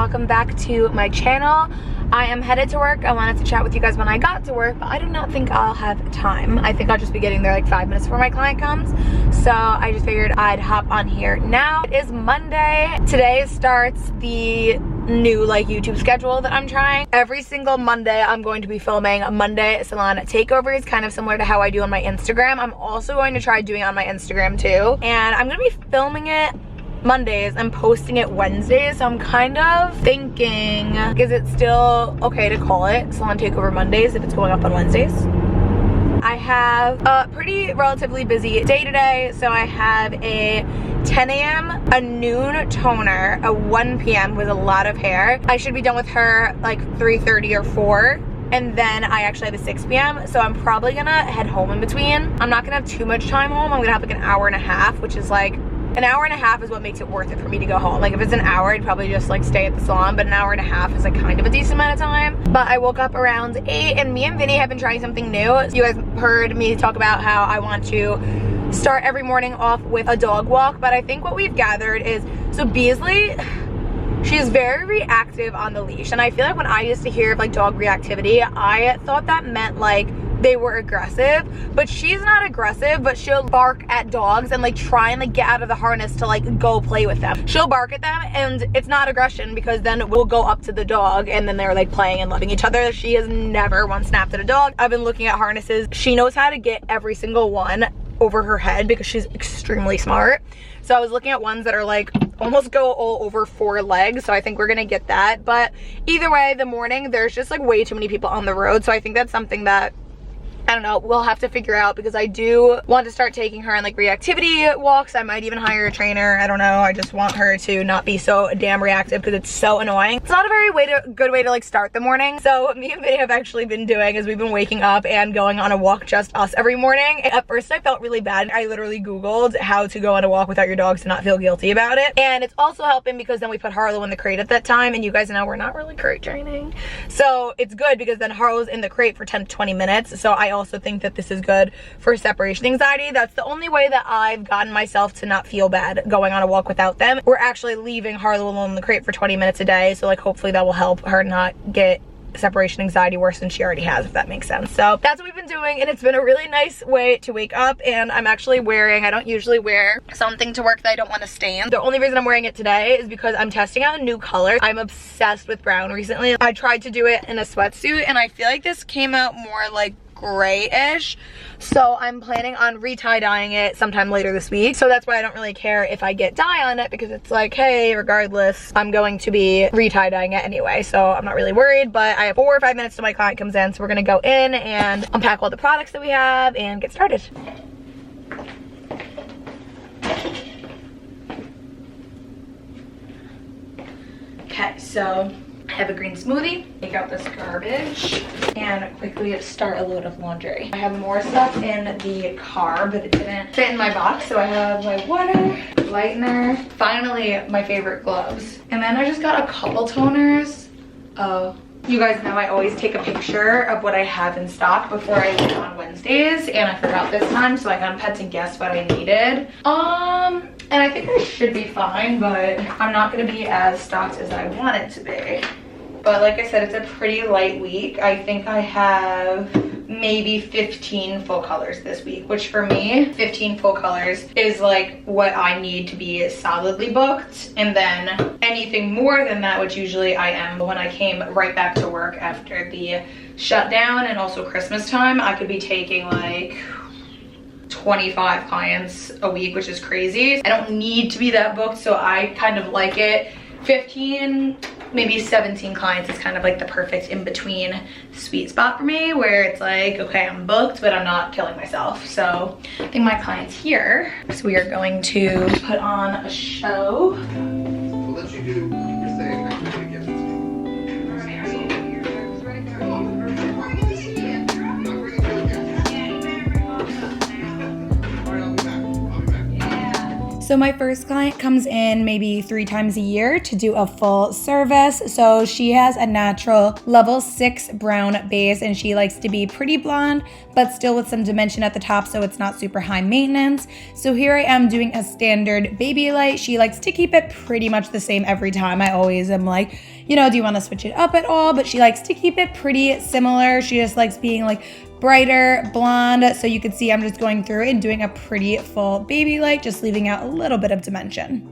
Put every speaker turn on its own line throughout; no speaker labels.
welcome back to my channel. I am headed to work. I wanted to chat with you guys when I got to work, but I do not think I'll have time. I think I'll just be getting there like 5 minutes before my client comes. So I just figured I'd hop on here now. It is Monday. Today starts the new like YouTube schedule that I'm trying. Every single Monday I'm going to be filming Monday Salon takeovers, kind of similar to how I do on my Instagram. I'm also going to try doing it on my Instagram too, and I'm gonna be filming it Mondays and posting it Wednesdays. So I'm kind of thinking, is it still okay to call it Salon Takeover Mondays if it's going up on Wednesdays? I have a pretty relatively busy day today. So I have a 10 a.m., a noon toner, a 1 p.m. with a lot of hair. I should be done with her like 3:30 or 4. And then I actually have a 6 p.m. So I'm probably gonna head home in between. I'm not gonna have too much time home. I'm gonna have like an hour and a half, which is like, an hour and a half is what makes it worth it for me to go home. Like if it's an hour, I'd probably just like stay at the salon, but an hour and a half is like kind of a decent amount of time. But I woke up around 8 and me and Vinny have been trying something new. You guys heard me talk about how I want to start every morning off with a dog walk, but I think what we've gathered is, so Beasley, she's very reactive on the leash. And I feel like when I used to hear of like dog reactivity, I thought that meant like they were aggressive, but she's not aggressive, but she'll bark at dogs and like try and like get out of the harness to like go play with them. She'll bark at them and it's not aggression, because then we'll go up to the dog and then they're like playing and loving each other. She has never once snapped at a dog. I've been looking at harnesses. She knows how to get every single one over her head because she's extremely smart. So I was looking at ones that are like almost go all over 4 legs. So I think we're gonna get that. But either way, the morning, there's just like way too many people on the road. So I think that's something that, I don't know, we'll have to figure out, because I do want to start taking her on like reactivity walks. I might even hire a trainer. I don't know. I just want her to not be so damn reactive because it's so annoying. It's not a very good way to like start the morning. So me and Vinny have actually been doing is we've been waking up and going on a walk, just us, every morning. And at first I felt really bad. I literally Googled how to go on a walk without your dogs to not feel guilty about it. And it's also helping because then we put Harlow in the crate at that time, and you guys know we're not really crate training. So it's good because then Harlow's in the crate for 10 to 20 minutes. So I also think that this is good for separation anxiety. That's the only way that I've gotten myself to not feel bad going on a walk without them. We're actually leaving Harlow alone in the crate for 20 minutes a day, so like hopefully that will help her not get separation anxiety worse than she already has, if that makes sense. So that's what we've been doing, and it's been a really nice way to wake up. And I'm actually wearing, I don't usually wear something to work that I don't want to stain. The only reason I'm wearing it today is because I'm testing out a new color. I'm obsessed with brown recently. I tried to do it in a sweatsuit and I feel like this came out more like grayish, so I'm planning on re-tie dyeing it sometime later this week. So that's why I don't really care if I get dye on it, because it's like, hey, regardless, I'm going to be re-tie dyeing it anyway, so I'm not really worried. But I have 4 or 5 minutes till my client comes in, so we're gonna go in and unpack all the products that we have and get started. Okay, so I have a green smoothie, take out this garbage, and quickly start a load of laundry. I have more stuff in the car, but it didn't fit in my box, so I have my water, lightener, finally my favorite gloves. And then I just got a couple toners. Oh, you guys know I always take a picture of what I have in stock before I leave on Wednesdays, and I forgot this time, so I kind of had to guess what I needed. And I think I should be fine, but I'm not gonna be as stocked as I want it to be. But like I said, it's a pretty light week. I think I have maybe 15 full colors this week, which for me, 15 full colors is like what I need to be solidly booked. And then anything more than that, which usually I am when I came right back to work after the shutdown and also Christmas time, I could be taking like 25 clients a week, which is crazy. I don't need to be that booked, so I kind of like it. 15, maybe 17 clients is kind of like the perfect in-between sweet spot for me, where it's like, okay, I'm booked, but I'm not killing myself. So I think my client's here. So we are going to put on a show.
We'll let you do your thing. I'm gonna give it to you.
So my first client comes in maybe 3 times a year to do a full service. So she has a natural level 6 brown base, and she likes to be pretty blonde
but still with some dimension at the top so it's not super high maintenance. So here I am doing a standard baby light. She likes to keep it pretty much the same every time. I always am like, you know, do you want to switch it up at all? But she likes to keep it pretty similar. She just likes being like brighter blonde. So you can see I'm just going through and doing a pretty full baby light, just leaving out a little bit of dimension.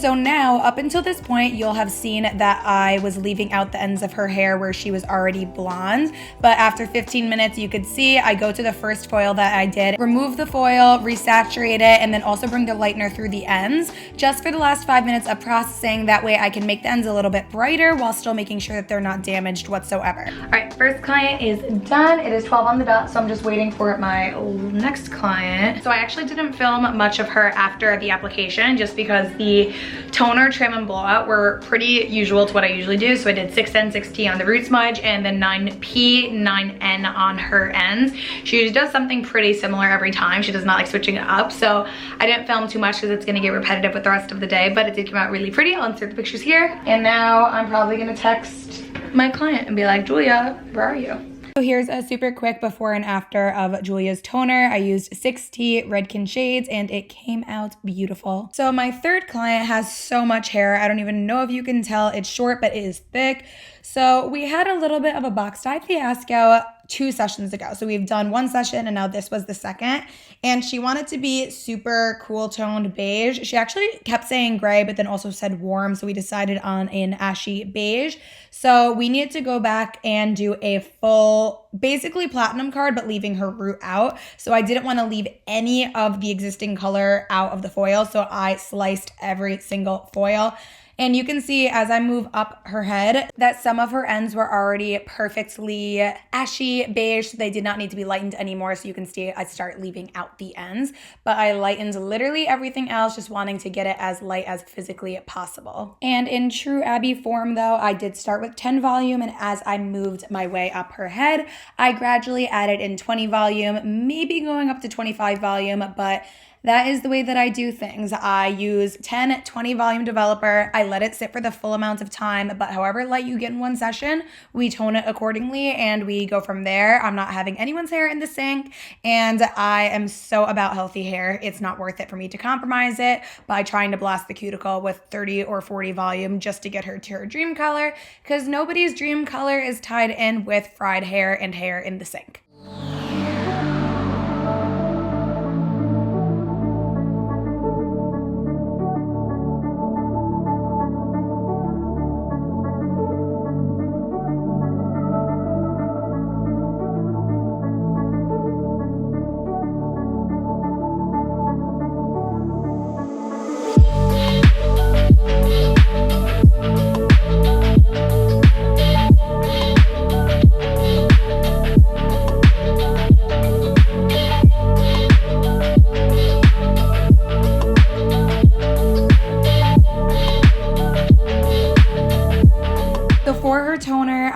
So now, up until this point, you'll have seen that I was leaving out the ends of her hair where she was already blonde. But after 15 minutes, you could see I go to the first foil that I did, remove the foil, resaturate it, and then also bring the lightener through the ends, just for the last 5 minutes of processing. That way I can make the ends a little bit brighter while still making sure that they're not damaged whatsoever.
All right, first client is done. It is 12 on the dot, so I'm just waiting for my next client. So I actually didn't film much of her after the application just because the toner, trim, and blowout were pretty usual to what I usually do. So I did 6N, 6T on the root smudge and then 9P, 9N on her ends. She does something pretty similar every time. She does not like switching it up. So I didn't film too much because it's gonna get repetitive with the rest of the day, but it did come out really pretty. I'll insert the pictures here. And now I'm probably gonna text my client and be like, Julia, where are you?
So here's a super quick before and after of Julia's toner. I used 6T Redken shades and it came out beautiful. So my third client has so much hair. I don't even know if you can tell. It's short, but it is thick. So we had a little bit of a box tie fiasco 2 sessions ago. So we've done 1 session and now this was the second. And she wanted to be super cool toned beige. She actually kept saying gray, but then also said warm. So we decided on an ashy beige. So we need to go back and do a full, basically platinum card, but leaving her root out. So I didn't want to leave any of the existing color out of the foil. So I sliced every single foil. And you can see as I move up her head that some of her ends were already perfectly ashy beige, so they did not need to be lightened anymore. So you can see I start leaving out the ends, but I lightened literally everything else, just wanting to get it as light as physically possible. And in true Abby form though, I did start with 10 volume, and as I moved my way up her head, I gradually added in 20 volume, maybe going up to 25 volume, but that is the way that I do things. I use 10, 20 volume developer. I let it sit for the full amount of time, but however light you get in one session, we tone it accordingly and we go from there. I'm not having anyone's hair in the sink, and I am so about healthy hair. It's not worth it for me to compromise it by trying to blast the cuticle with 30 or 40 volume just to get her to her dream color, because nobody's dream color is tied in with fried hair and hair in the sink.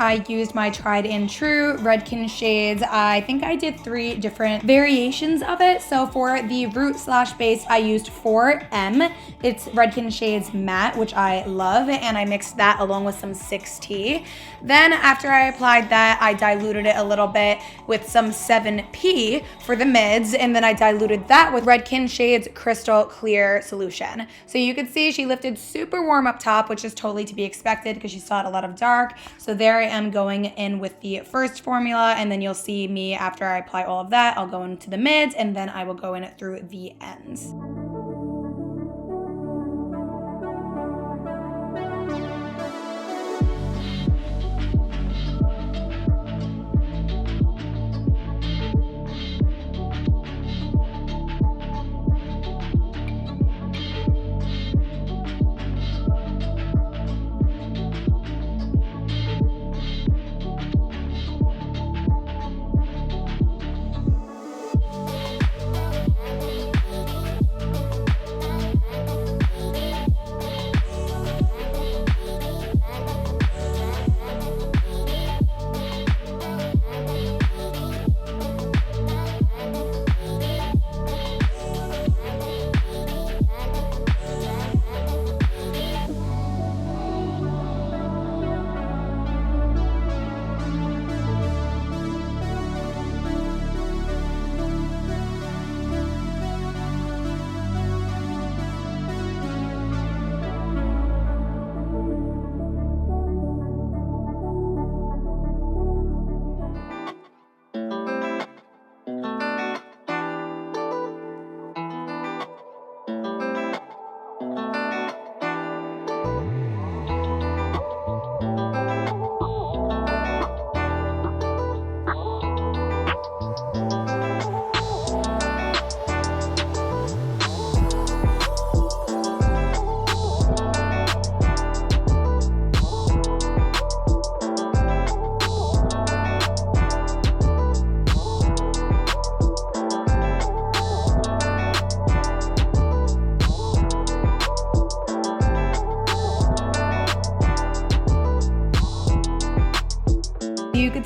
I used my tried and true Redken shades. I think I did 3 different variations of it. So for the root slash base, I used 4M. It's Redken shades matte, which I love, and I mixed that along with some 6T. Then after I applied that, I diluted it a little bit with some 7P for the mids, and then I diluted that with Redken shades crystal clear solution. So you could see she lifted super warm up top, which is totally to be expected because she saw a lot of dark. So there I am going in with the first formula, and then you'll see me after I apply all of that, I'll go into the mids, and then I will go in through the ends.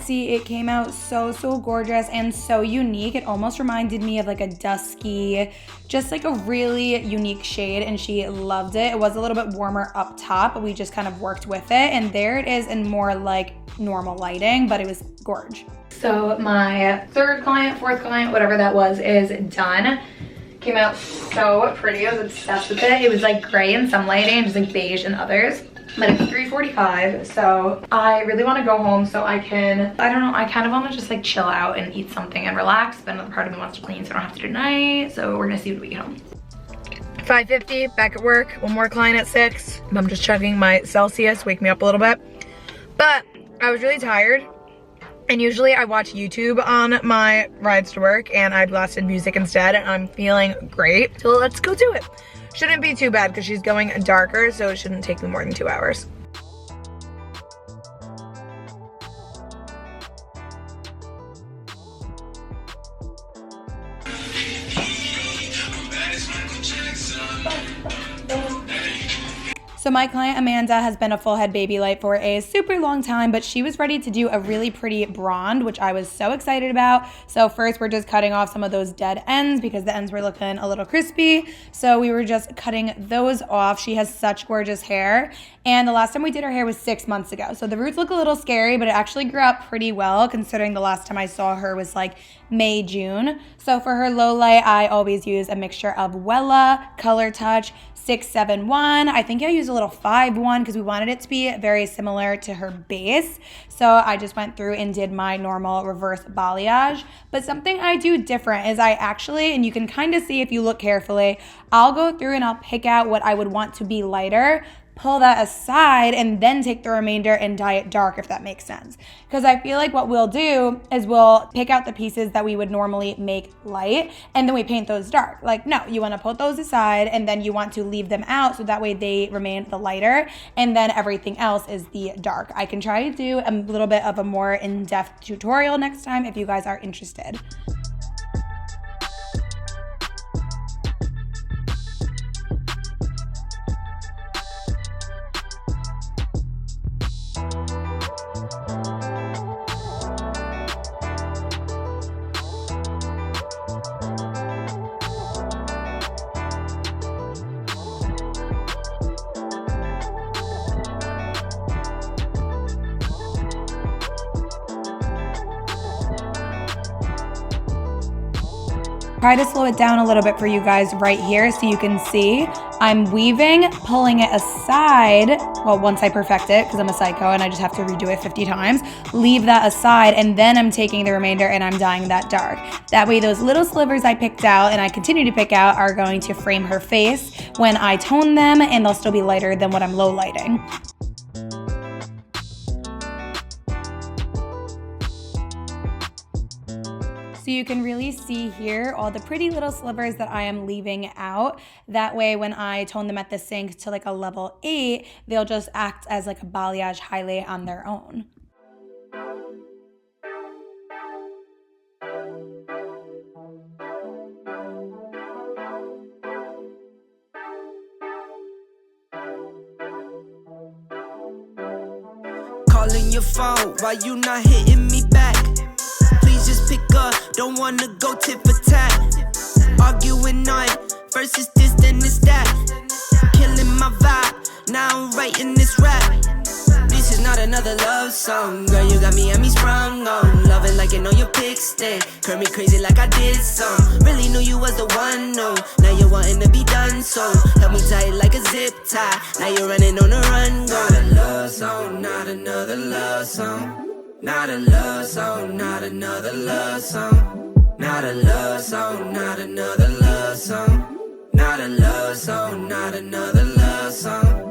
see, it came out so gorgeous and so unique. It almost reminded me of like a dusky, just like a really unique shade, and she loved it. It was a little bit warmer up top, but we just kind of worked with it, and there it is in more like normal lighting, but it was gorge. So my third client, fourth client, whatever that was, is done. Came out so pretty. I was obsessed with it. It was like gray in some lighting and just like beige in others. But it's 3:45, so I really want to go home so I can, I don't know, I kind of want to just like chill out and eat something and relax, but another part of me wants to clean so I don't have to do night, so we're gonna see when we get home. 5:50, back at work, one more client at 6. I'm just chugging my Celsius, wake me up a little bit. But I was really tired, and usually I watch YouTube on my rides to work, and I blasted music instead, and I'm feeling great, so let's go do it. Shouldn't be too bad because she's going darker, so it shouldn't take me more than 2 hours. So my client Amanda has been a full head baby light for a super long time, but she was ready to do a really pretty blonde, which I was so excited about. So first we're just cutting off some of those dead ends because the ends were looking a little crispy. So we were just cutting those off. She has such gorgeous hair. And the last time we did her hair was 6 months ago. So the roots look a little scary, but it actually grew out pretty well considering the last time I saw her was like May, June. So for her low light, I always use a mixture of Wella, Color Touch, 671. I think I used a little 5-1 because we wanted it to be very similar to her base. So I just went through and did my normal reverse balayage. But something I do different is I actually, and you can kind of see if you look carefully, I'll go through and I'll pick out what I would want to be lighter, pull that aside, and then take the remainder and dye it dark, if that makes sense. Because I feel like what we'll do is we'll pick out the pieces that we would normally make light, and then we paint those dark. Like, no, you want to put those aside, and then you want to leave them out so that way they remain the lighter, and then everything else is the dark. I can try to do a little bit of a more in-depth tutorial next time if you guys are interested. Try to slow it down a little bit for you guys right here so you can see. I'm weaving, pulling it aside, well, once I perfect it, because I'm a psycho and I just have to redo it 50 times, leave that aside, and then I'm taking the remainder and I'm dyeing that dark. That way those little slivers I picked out and I continue to pick out are going to frame her face when I tone them, and they'll still be lighter than what I'm low lighting. So you can really see here all the pretty little slivers that I am leaving out. That way when I tone them at the sink to like a level 8, they'll just act as like a balayage highlight on their own.
Calling your phone, why you not hitting me back? Please just pick up, don't wanna go tit for tat. Arguing on, first it's this, then it's that. Killing my vibe, now I'm writing this rap. This is not another love song, girl, you got me sprung on. Loving like you know your pick stick, curl me crazy like I did some. Really knew you was the one, no. Now you're wanting to be done, so help me tie it like a zip tie. Now you're running on the run, go. Not a love song, not another love song. Not a love song, not another love song. Not a love song, not another love song. Not a love song, not another love song.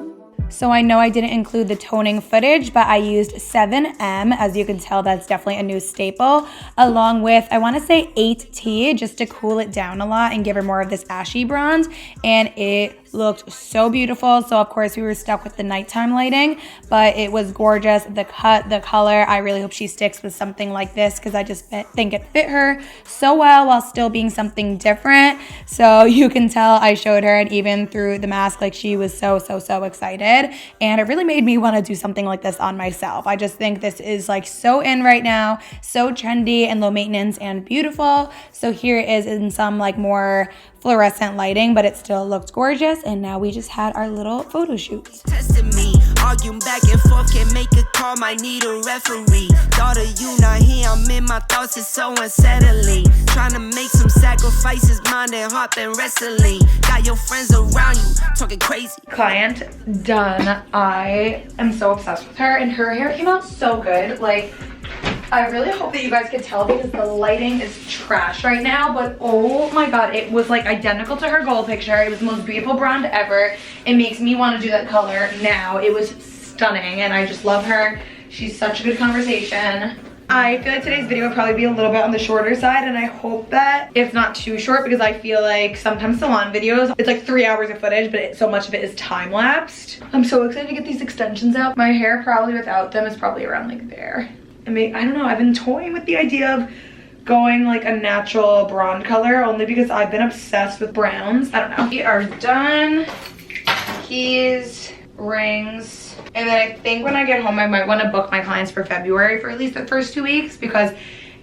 So I know I didn't include the toning footage, but I used 7M. As you can tell, that's definitely a new staple, along with, I want to say 8T, just to cool it down a lot and give her more of this ashy bronze. And it looked so beautiful. So of course we were stuck with the nighttime lighting, but it was gorgeous. The cut, the color, I really hope she sticks with something like this because I just think it fit her so well while still being something different. So you can tell I showed her, and even through the mask, like she was so excited, and it really made me want to do something like this on myself. I just think this is like so in right now, so trendy and low maintenance and beautiful. So here it is in some like more fluorescent lighting, but it still looked gorgeous. And now we just had our little photo shoot.
Testing me, arguing back and forth, can't make a call, might need a referee. Daughter, you not here, I'm in my thoughts, it's so unsettling. Trying to make some sacrifices, mind and heart been wrestling. Got your friends around you, talking crazy.
Client done. I am so obsessed with her, and her hair came out so good. Like, I really hope that you guys could tell because the lighting is trash right now, but oh my god, it was like identical to her goal picture. It was the most beautiful blonde ever. It makes me want to do that color now. It was stunning, and I just love her. She's such a good conversation. I feel like today's video will probably be a little bit on the shorter side, and I hope that it's not too short because I feel like sometimes salon videos, it's like 3 hours of footage, but so much of it is time-lapsed. I'm so excited to get these extensions out. My hair probably without them is probably around like there. I mean, I don't know, I've been toying with the idea of going like a natural blonde color only because I've been obsessed with browns. I don't know. We are done. Keys, rings, and then I think when I get home I might want to book my clients for February for at least the first 2 weeks because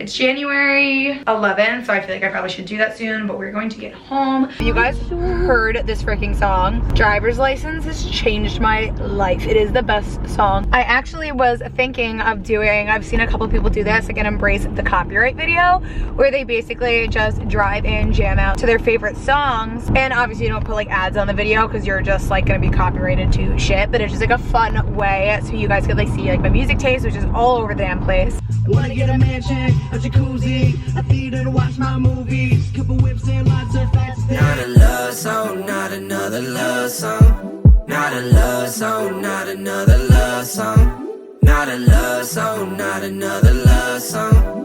it's January 11th, so I feel like I probably should do that soon, but we're going to get home. You guys heard this freaking song. Driver's License has changed my life. It is the best song. I actually was thinking of doing, I've seen a couple people do this, like an Embrace the Copyright video, where they basically just drive in, jam out to their favorite songs, and obviously you don't put like ads on the video because you're just like gonna be copyrighted to shit, but it's just like a fun way so you guys could like see like my music taste, which is all over the damn place.
Wanna get a mansion, a jacuzzi, a theater to watch my movies, couple whips and lots of facts.
Not a love song, not another love song. Not a love song, not another love song. Not a love song, not another love song.